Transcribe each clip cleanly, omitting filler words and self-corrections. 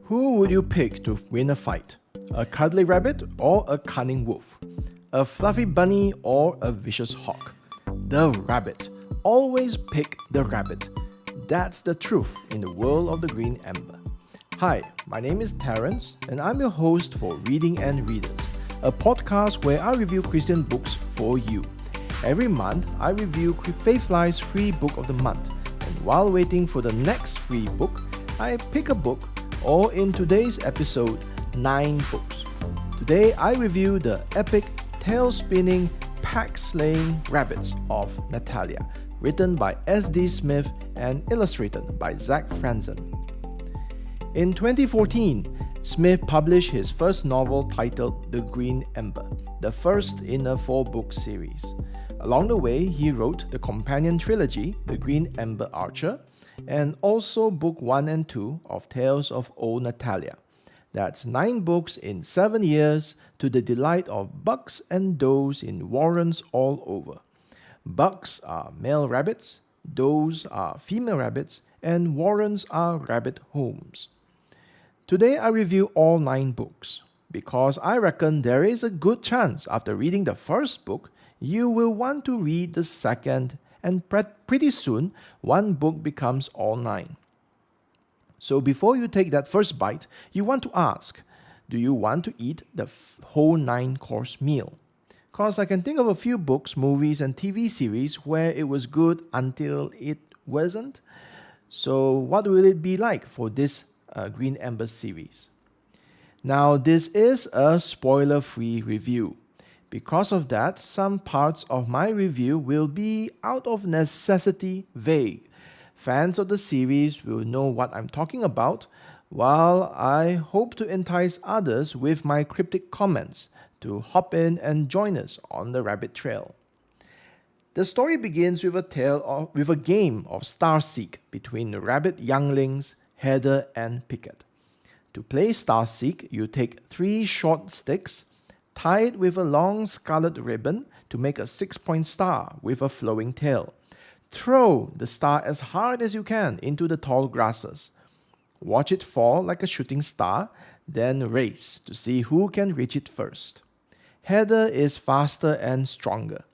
Who would you pick to win a fight? A cuddly rabbit or a cunning wolf? A fluffy bunny or a vicious hawk? The rabbit. Always pick the rabbit. That's the truth in the world of the Green Ember. Hi, my name is Terence, and I'm your host for Reading and Readers, a podcast where I review Christian books for you. Every month, I review Faithline's free book of the month, and while waiting for the next free book, I pick a book, or in today's episode, 9 books. Today, I review the epic tail-spinning, pack-slaying rabbits of Natalia, written by S.D. Smith and illustrated by Zach Franzen. In 2014, Smith published his first novel titled The Green Ember, the first in a 4-book series. Along the way, he wrote the companion trilogy, The Green Ember Archer, and also Book 1 and 2 of Tales of Old Natalia. That's 9 books in 7 years to the delight of bucks and does in warrens all over. Bucks are male rabbits, does are female rabbits, and warrens are rabbit homes. Today I review all 9 books because I reckon there is a good chance after reading the first book, you will want to read the second, and pretty soon, one book becomes all 9. So before you take that first bite, you want to ask, do you want to eat the whole 9-course meal? Because I can think of a few books, movies, and TV series where it was good until it wasn't. So what will it be like for this Green Ember series? Now, this is a spoiler-free review. Because of that, some parts of my review will be out of necessity vague. Fans of the series will know what I'm talking about, while I hope to entice others with my cryptic comments to hop in and join us on the rabbit trail. The story begins with a game of Starseek between the rabbit younglings Heather and Picket. To play Starseek, you take 3 short sticks, tie it with a long scarlet ribbon to make a 6-point star with a flowing tail. Throw the star as hard as you can into the tall grasses. Watch it fall like a shooting star, then race to see who can reach it first. Heather is faster and stronger.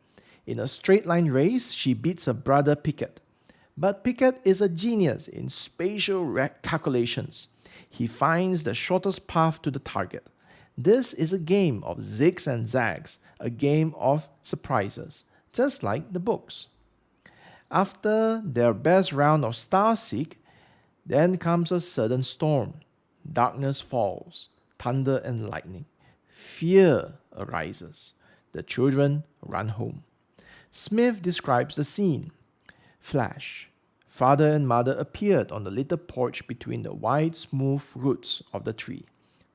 In a straight line race, she beats her brother Picket. But Picket is a genius in spatial calculations. He finds the shortest path to the target. This is a game of zigs and zags, a game of surprises, just like the books. After their best round of Starseek, then comes a sudden storm. Darkness falls, thunder and lightning. Fear arises. The children run home. Smith describes the scene. Flash. Father and mother appeared on the little porch between the wide, smooth roots of the tree.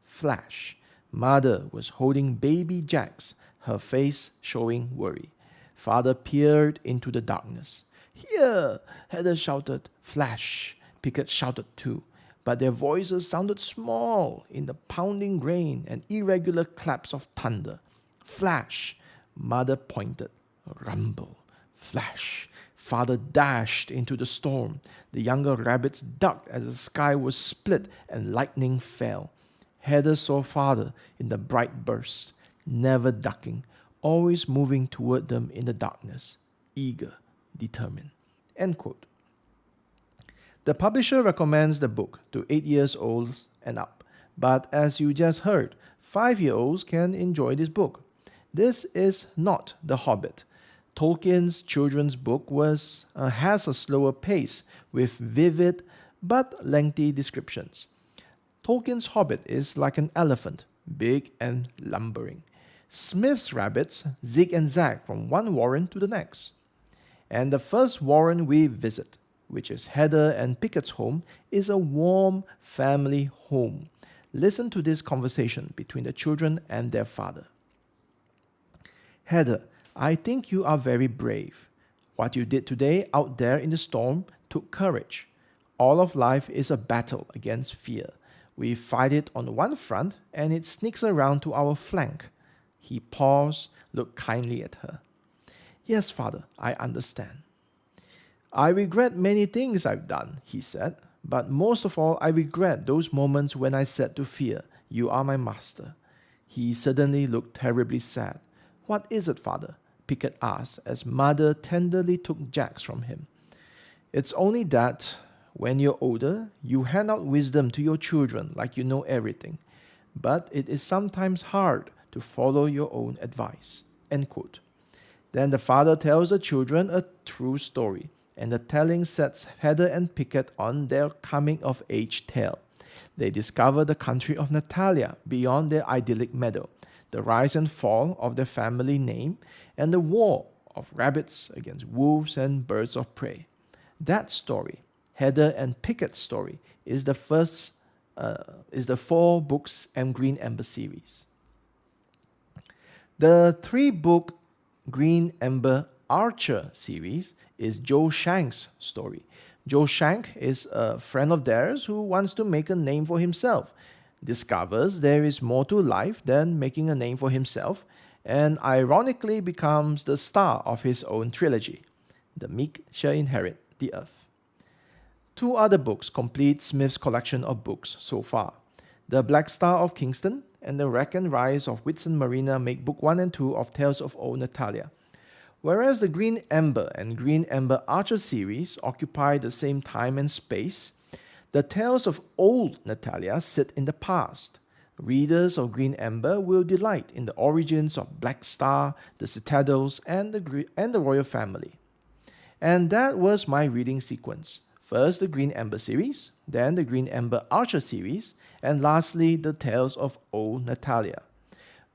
Flash. Mother was holding baby Jax, her face showing worry. Father peered into the darkness. Here! Heather shouted. Flash! Picket shouted too, but their voices sounded small in the pounding rain and irregular claps of thunder. Flash! Mother pointed. Rumble. Flash! Father dashed into the storm. The younger rabbits ducked as the sky was split and lightning fell. Heather saw father in the bright burst, never ducking, always moving toward them in the darkness, eager, determined. End quote. The publisher recommends the book to 8 years old and up, but as you just heard, 5-year-olds can enjoy this book. This is not The Hobbit. Tolkien's children's book has a slower pace with vivid but lengthy descriptions. Tolkien's Hobbit is like an elephant, big and lumbering. Smith's rabbits zig and zag from one warren to the next. And the first warren we visit, which is Heather and Picket's home, is a warm family home. Listen to this conversation between the children and their father. Heather, I think you are very brave. What you did today out there in the storm took courage. All of life is a battle against fear. We fight it on one front, and it sneaks around to our flank. He paused, looked kindly at her. Yes, father, I understand. I regret many things I've done, he said, But most of all, I regret those moments when I said to Fear, 'You are my master.' He suddenly looked terribly sad. 'What is it, father?' Pickett asked as mother tenderly took Jacks from him. 'It's only that when you're older, you hand out wisdom to your children like you know everything. But it is sometimes hard to follow your own advice.' End quote. Then the father tells the children a true story, and the telling sets Heather and Pickett on their coming of age tale. They discover the country of Natalia beyond their idyllic meadow, the rise and fall of their family name, and the war of rabbits against wolves and birds of prey. That story, Heather and Pickett's story, is the first is the 4 books and Green Ember series. The 3-book Green Ember Archer series is Joe Shank's story. Joe Shank is a friend of theirs who wants to make a name for himself, discovers there is more to life than making a name for himself, and ironically becomes the star of his own trilogy. The meek shall inherit the earth. 2 other books complete Smith's collection of books so far. The Black Star of Kingston and The Wreck and Rise of Whitsun Marina make Book 1 and 2 of Tales of Old Natalia. Whereas the Green Ember and Green Ember Archer series occupy the same time and space, the Tales of Old Natalia sit in the past. Readers of Green Ember will delight in the origins of Black Star, the Citadels, and the royal family. And that was my reading sequence. First the Green Ember series, then the Green Ember Archer series, and lastly the Tales of Old Natalia.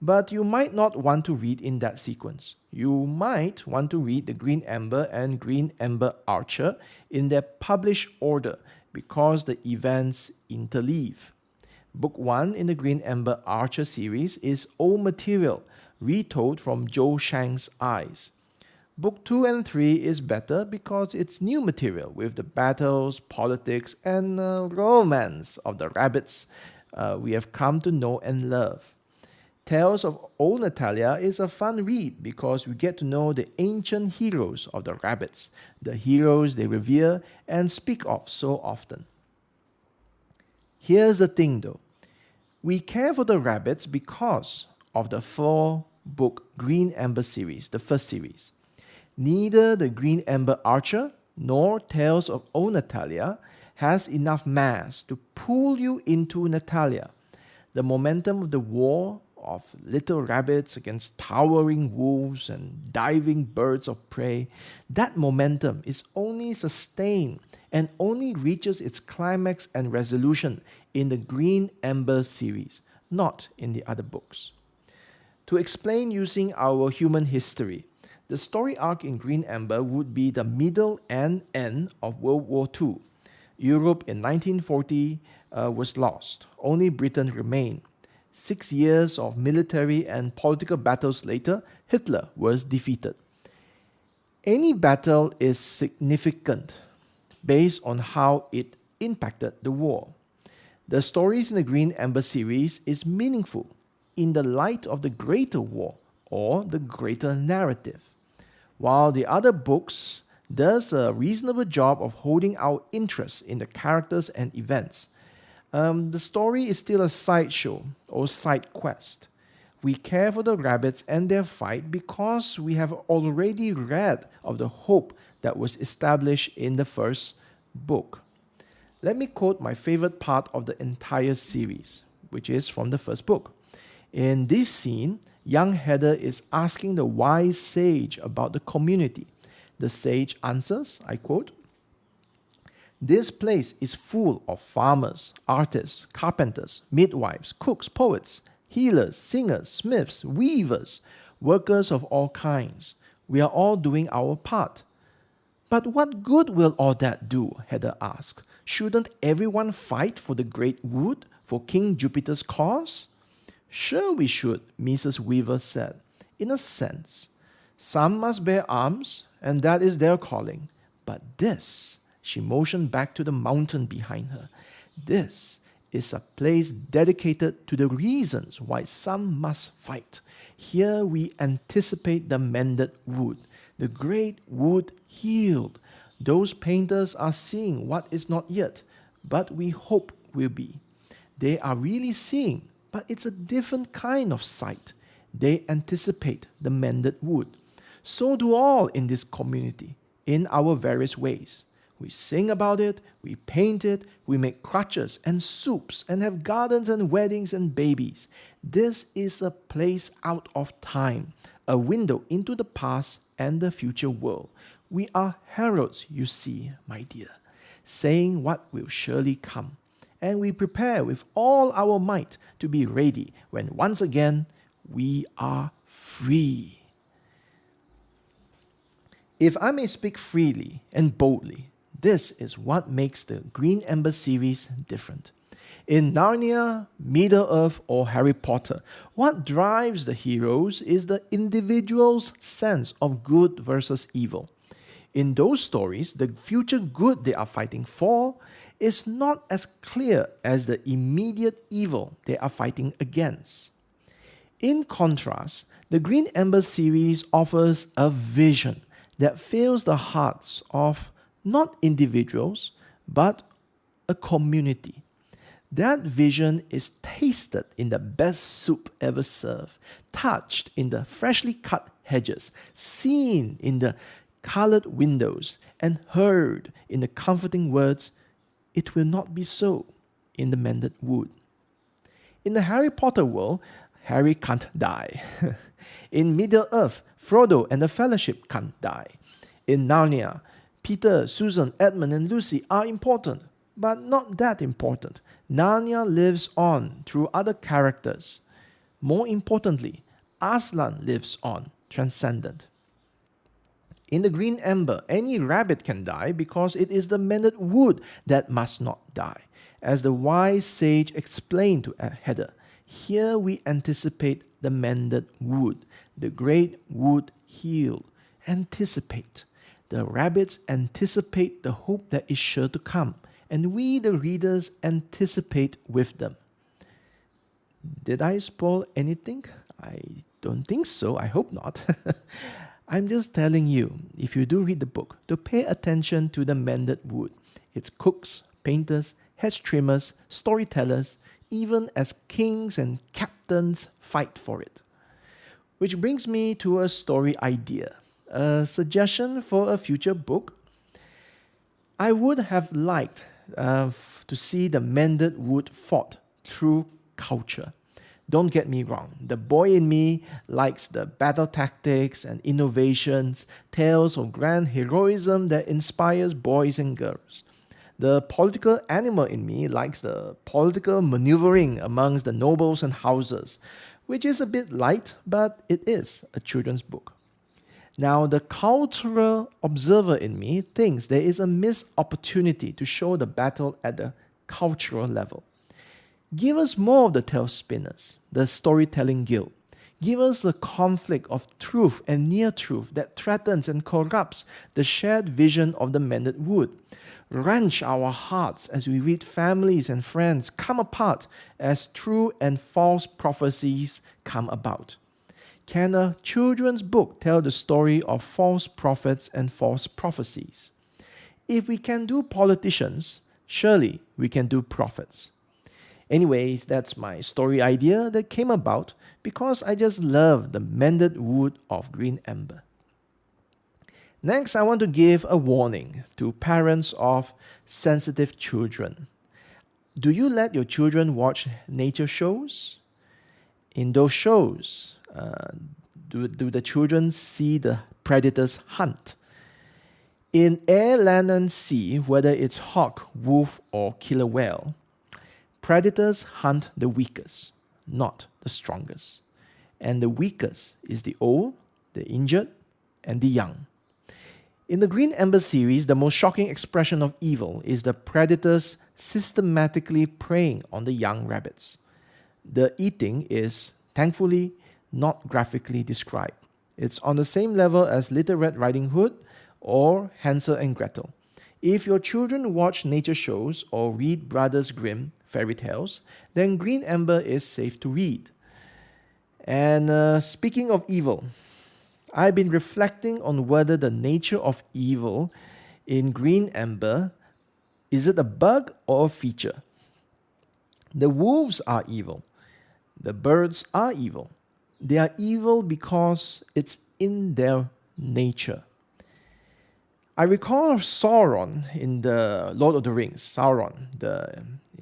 But you might not want to read in that sequence. You might want to read the Green Ember and Green Ember Archer in their published order because the events interleave. Book 1 in the Green Ember Archer series is old material, retold from Joe Shank's eyes. Book 2 and 3 is better because it's new material with the battles, politics, and romance of the rabbits we have come to know and love. Tales of Old Natalia is a fun read because we get to know the ancient heroes of the rabbits, the heroes they revere and speak of so often. Here's the thing though. We care for the rabbits because of the 4-book Green Ember series, the first series. Neither the Green Ember Archer nor Tales of Old Natalia has enough mass to pull you into Natalia. The momentum of the war of little rabbits against towering wolves and diving birds of prey, that momentum is only sustained and only reaches its climax and resolution in the Green Ember series, not in the other books. To explain using our human history, the story arc in Green Ember would be the middle and end of World War II. Europe in 1940 was lost. Only Britain remained. 6 years of military and political battles later, Hitler was defeated. Any battle is significant based on how it impacted the war. The stories in the Green Ember series is meaningful in the light of the greater war or the greater narrative, while the other books does a reasonable job of holding our interest in the characters and events. The story is still a sideshow or side quest. We care for the rabbits and their fight because we have already read of the hope that was established in the first book. Let me quote my favorite part of the entire series, which is from the first book. In this scene, young Heather is asking the wise sage about the community. The sage answers, I quote, "This place is full of farmers, artists, carpenters, midwives, cooks, poets, healers, singers, smiths, weavers, workers of all kinds. We are all doing our part." "But what good will all that do?" Heather asked. "Shouldn't everyone fight for the great wood, for King Jupiter's cause?" "Sure we should," Mrs. Weaver said. "In a sense. Some must bear arms, and that is their calling. But this," she motioned back to the mountain behind her, "this is a place dedicated to the reasons why some must fight. Here we anticipate the mended wood, the great wood healed. Those painters are seeing what is not yet, but we hope will be. They are really seeing, but it's a different kind of sight. They anticipate the mended wood. So do all in this community, in our various ways. We sing about it, we paint it, we make crutches and soups and have gardens and weddings and babies. This is a place out of time, a window into the past and the future world. We are heralds, you see, my dear, saying what will surely come. And we prepare with all our might to be ready when once again we are free. If I may speak freely and boldly, this is what makes the Green Ember series different. In Narnia, Middle-earth, or Harry Potter, what drives the heroes is the individual's sense of good versus evil. In those stories, the future good they are fighting for is not as clear as the immediate evil they are fighting against. In contrast, the Green Ember series offers a vision that fills the hearts of not individuals, but a community. That vision is tasted in the best soup ever served, touched in the freshly cut hedges, seen in the colored windows, and heard in the comforting words, "It will not be so," in the mended wood. In the Harry Potter world, Harry can't die. In Middle-earth, Frodo and the Fellowship can't die. In Narnia, Peter, Susan, Edmund, and Lucy are important, but not that important. Narnia lives on through other characters. More importantly, Aslan lives on, transcendent. In the Green Ember, any rabbit can die because it is the mended wood that must not die. As the wise sage explained to Heather, here we anticipate the mended wood, the great wood healed. Anticipate. The rabbits anticipate the hope that is sure to come, and we, the readers, anticipate with them. Did I spoil anything? I don't think so. I hope not. I'm just telling you, if you do read the book, to pay attention to the mended wood. It's cooks, painters, hedge trimmers, storytellers, even as kings and captains fight for it. Which brings me to a story idea. A suggestion for a future book. I would have liked to see the mended wood fought through culture. Don't get me wrong, the boy in me likes the battle tactics and innovations, tales of grand heroism that inspires boys and girls. The political animal in me likes the political maneuvering amongst the nobles and houses, which is a bit light, but it is a children's book. Now, the cultural observer in me thinks there is a missed opportunity to show the battle at the cultural level. Give us more of the tale spinners, the storytelling guild. Give us a conflict of truth and near truth that threatens and corrupts the shared vision of the mended wood. Wrench our hearts as we read families and friends come apart as true and false prophecies come about. Can a children's book tell the story of false prophets and false prophecies? If we can do politicians, surely we can do prophets. Anyways, that's my story idea that came about because I just love the mended wood of Green Ember. Next, I want to give a warning to parents of sensitive children. Do you let your children watch nature shows? In those shows, do the children see the predators hunt? In air, land, and sea, whether it's hawk, wolf, or killer whale, predators hunt the weakest, not the strongest. And the weakest is the old, the injured, and the young. In the Green Ember series, the most shocking expression of evil is the predators systematically preying on the young rabbits. The eating is, thankfully, not graphically described. It's on the same level as Little Red Riding Hood or Hansel and Gretel. If your children watch nature shows or read Brothers Grimm fairy tales, then Green Ember is safe to read. And speaking of evil, I've been reflecting on whether the nature of evil in Green Ember Is it a bug or a feature? The wolves are evil. The birds are evil. They are evil because it's in their nature. I recall Sauron in the Lord of the Rings, in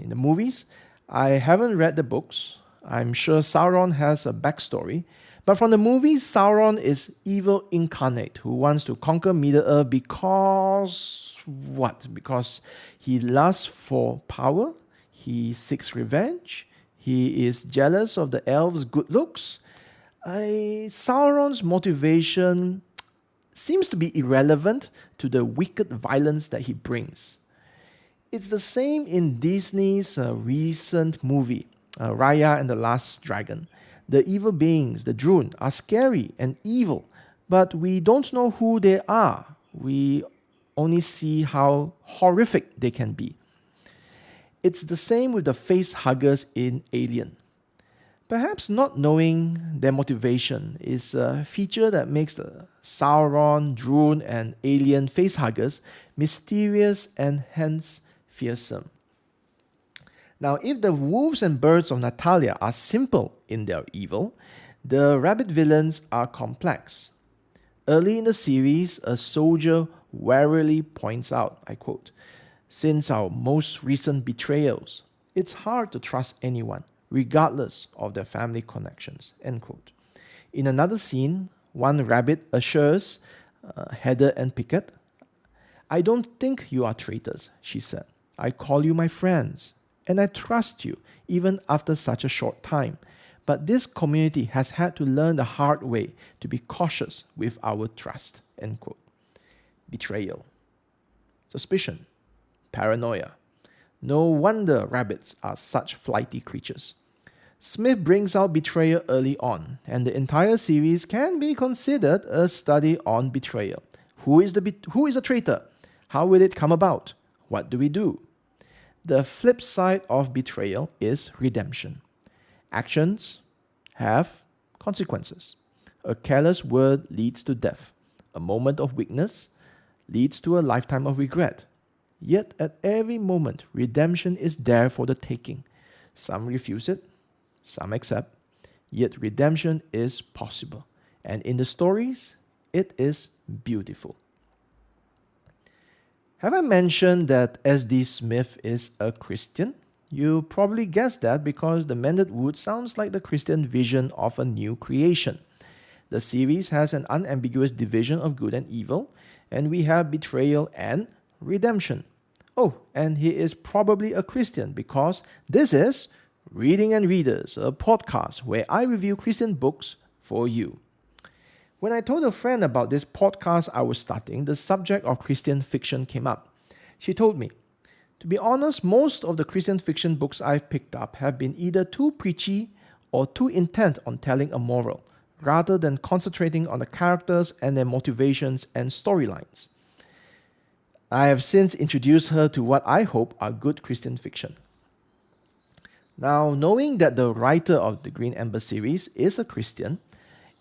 the movies. I haven't read the books. I'm sure Sauron has a backstory. But from the movies, Sauron is evil incarnate who wants to conquer Middle-earth because what? Because he lusts for power, he seeks revenge, he is jealous of the elves' good looks. Sauron's motivation seems to be irrelevant to the wicked violence that he brings. It's the same in Disney's recent movie, Raya and the Last Dragon. The evil beings, the Droon, are scary and evil, but we don't know who they are. We only see how horrific they can be. It's the same with the face huggers in Alien. Perhaps not knowing their motivation is a feature that makes the Sauron, Droon, and Alien facehuggers mysterious and hence fearsome. Now, if the wolves and birds of Natalia are simple in their evil, the rabbit villains are complex. Early in the series, a soldier warily points out, I quote, "Since our most recent betrayals, it's hard to trust anyone, regardless of their family connections." End quote. In another scene, one rabbit assures Heather and Pickett, "I don't think you are traitors," she said. "I call you my friends, and I trust you, even after such a short time. But this community has had to learn the hard way to be cautious with our trust." End quote. Betrayal, suspicion, paranoia. No wonder rabbits are such flighty creatures. Smith brings out betrayal early on, and the entire series can be considered a study on betrayal. Who is a traitor? How will it come about? What do we do? The flip side of betrayal is redemption. Actions have consequences. A careless word leads to death. A moment of weakness leads to a lifetime of regret. Yet at every moment, redemption is there for the taking. Some refuse it, some accept, yet redemption is possible. And in the stories, it is beautiful. Have I mentioned that S.D. Smith is a Christian? You probably guessed that because the Mended Wood sounds like the Christian vision of a new creation. The series has an unambiguous division of good and evil, and we have betrayal and redemption. Oh, and he is probably a Christian because this is Reading and Readers, a podcast where I review Christian books for you. When I told a friend about this podcast I was starting, the subject of Christian fiction came up. She told me, "To be honest, most of the Christian fiction books I've picked up have been either too preachy or too intent on telling a moral, rather than concentrating on the characters and their motivations and storylines." I have since introduced her to what I hope are good Christian fiction. Now, knowing that the writer of the Green Ember series is a Christian,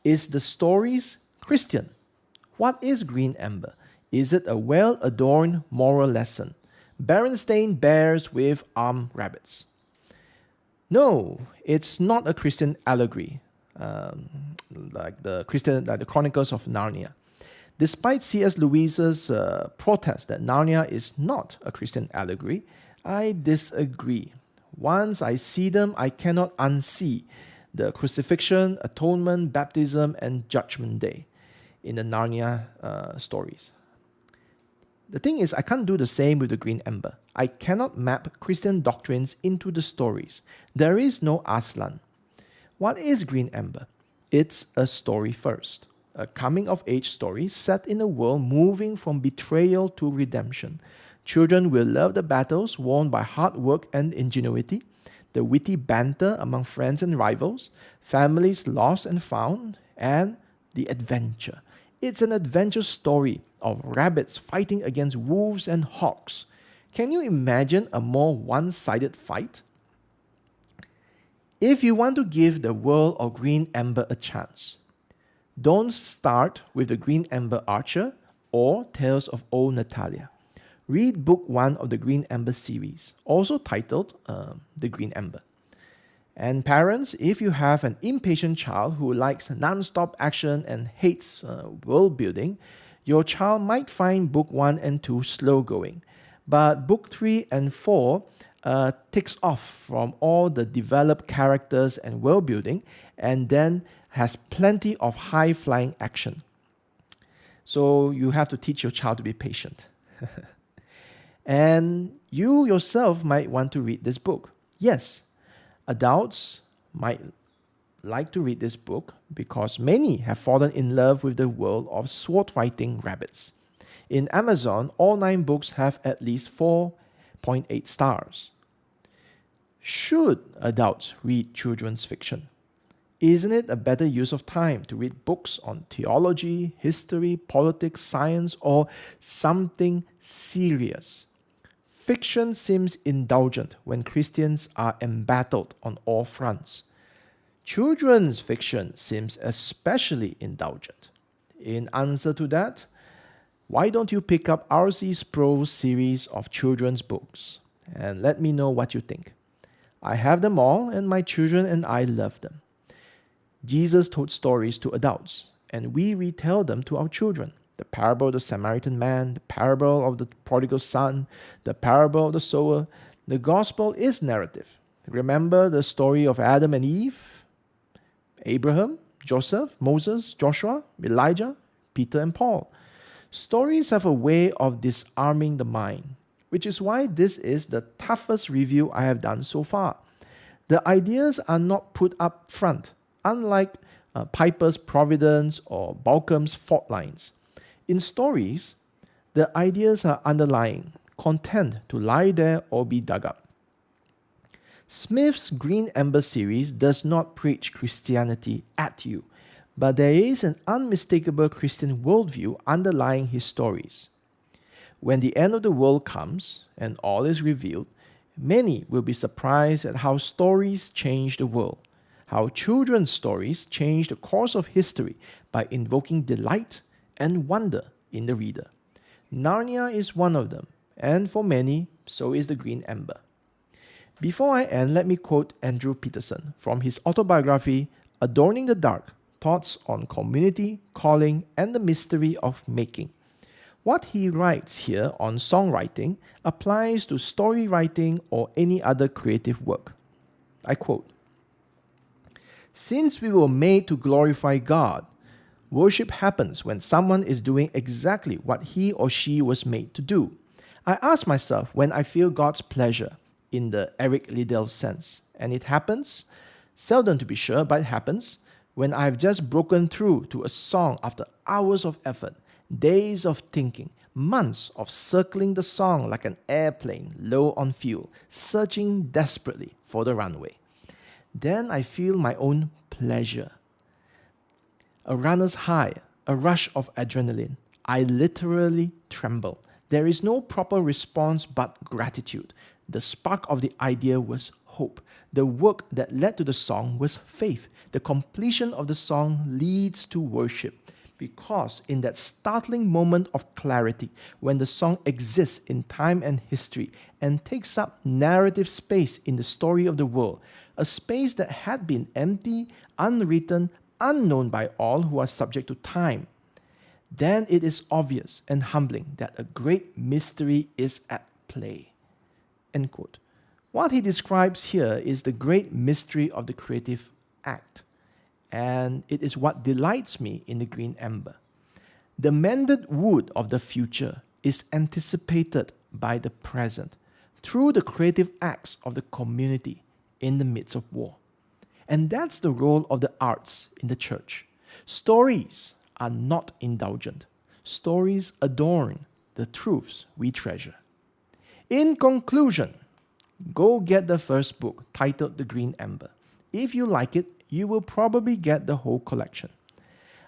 is the stories Christian? What is Green Ember? Is it a well-adorned moral lesson? Berenstain Bears with armed rabbits. No, it's not a Christian allegory, like the Chronicles of Narnia. Despite C.S. Lewis's protest that Narnia is not a Christian allegory, I disagree. Once I see them, I cannot unsee the crucifixion, atonement, baptism, and judgment day in the Narnia stories. The thing is, I can't do the same with the Green Ember. I cannot map Christian doctrines into the stories. There is no Aslan. What is Green Ember? It's a story first. A coming-of-age story set in a world moving from betrayal to redemption. Children will love the battles won by hard work and ingenuity, the witty banter among friends and rivals, families lost and found, and the adventure. It's an adventure story of rabbits fighting against wolves and hawks. Can you imagine a more one-sided fight? If you want to give the world of Green Ember a chance, don't start with the Green Ember Archer or Tales of Old Natalia. read book 1 of the Green Ember series, also titled The Green Ember. And parents, if you have an impatient child who likes non-stop action and hates world building, your child might find book 1 and 2 slow going. But book 3 and 4 takes off from all the developed characters and world building, and then has plenty of high-flying action. So you have to teach your child to be patient. And you yourself might want to read this book. Yes, adults might like to read this book because many have fallen in love with the world of sword-fighting rabbits. In Amazon, all 9 books have at least 4.8 stars. Should adults read children's fiction? Isn't it a better use of time to read books on theology, history, politics, science, or something serious? Fiction seems indulgent when Christians are embattled on all fronts. Children's fiction seems especially indulgent. In answer to that, why don't you pick up R.C. Sproul's series of children's books? And let me know what you think. I have them all, and my children and I love them. Jesus told stories to adults, and we retell them to our children. The parable of the Samaritan man, the parable of the prodigal son, the parable of the sower. The gospel is narrative. Remember the story of Adam and Eve, Abraham, Joseph, Moses, Joshua, Elijah, Peter and Paul. Stories have a way of disarming the mind, which is why this is the toughest review I have done so far. The ideas are not put up front, unlike Piper's Providence or Balcom's Fault Lines. In stories, the ideas are underlying, content to lie there or be dug up. Smith's Green Ember series does not preach Christianity at you, but there is an unmistakable Christian worldview underlying his stories. When the end of the world comes and all is revealed, many will be surprised at how stories change the world, how children's stories change the course of history by invoking delight and wonder in the reader. Narnia is one of them, and for many, so is the Green Ember. Before I end, let me quote Andrew Peterson from his autobiography, Adorning the Dark, Thoughts on Community, Calling, and the Mystery of Making. What he writes here on songwriting applies to story writing or any other creative work. I quote, "Since we were made to glorify God, worship happens when someone is doing exactly what he or she was made to do. I ask myself when I feel God's pleasure in the Eric Liddell sense, and it happens, seldom to be sure, but it happens, when I've just broken through to a song after hours of effort, days of thinking, months of circling the song like an airplane low on fuel, searching desperately for the runway. Then I feel my own pleasure. A runner's high, a rush of adrenaline. I literally tremble. There is no proper response but gratitude. The spark of the idea was hope. The work that led to the song was faith. The completion of the song leads to worship. Because in that startling moment of clarity, when the song exists in time and history and takes up narrative space in the story of the world, a space that had been empty, unwritten, unknown by all who are subject to time, then it is obvious and humbling that a great mystery is at play." End quote. What he describes here is the great mystery of the creative act, and it is what delights me in the Green Ember. The mended wood of the future is anticipated by the present through the creative acts of the community in the midst of war. And that's the role of the arts in the church. Stories are not indulgent. Stories adorn the truths we treasure. In conclusion, go get the first book titled The Green Ember. If you like it, you will probably get the whole collection.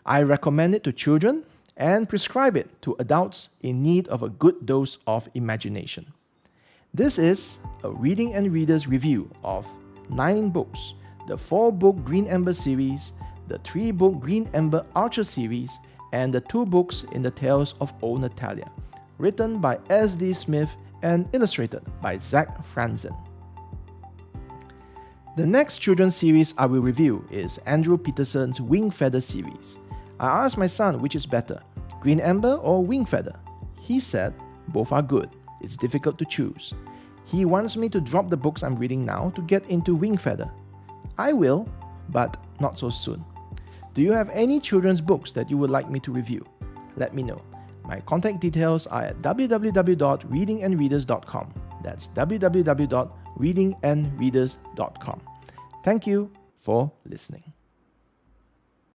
I recommend it to children and prescribe it to adults in need of a good dose of imagination. This is a Reading and Readers review of 9 books, the 4-book Green Ember series, the 3-book Green Ember Archer series, and the 2 books in the Tales of Old Natalia. written by S.D. Smith and illustrated by Zach Franzen. The next children's series I will review is Andrew Peterson's Wing Feather series. I asked my son which is better, Green Ember or Wing Feather. He said, both are good. It's difficult to choose. He wants me to drop the books I'm reading now to get into Wing Feather. I will, but not so soon. Do you have any children's books that you would like me to review? Let me know. My contact details are at www.readingandreaders.com. That's www.readingandreaders.com. Thank you for listening.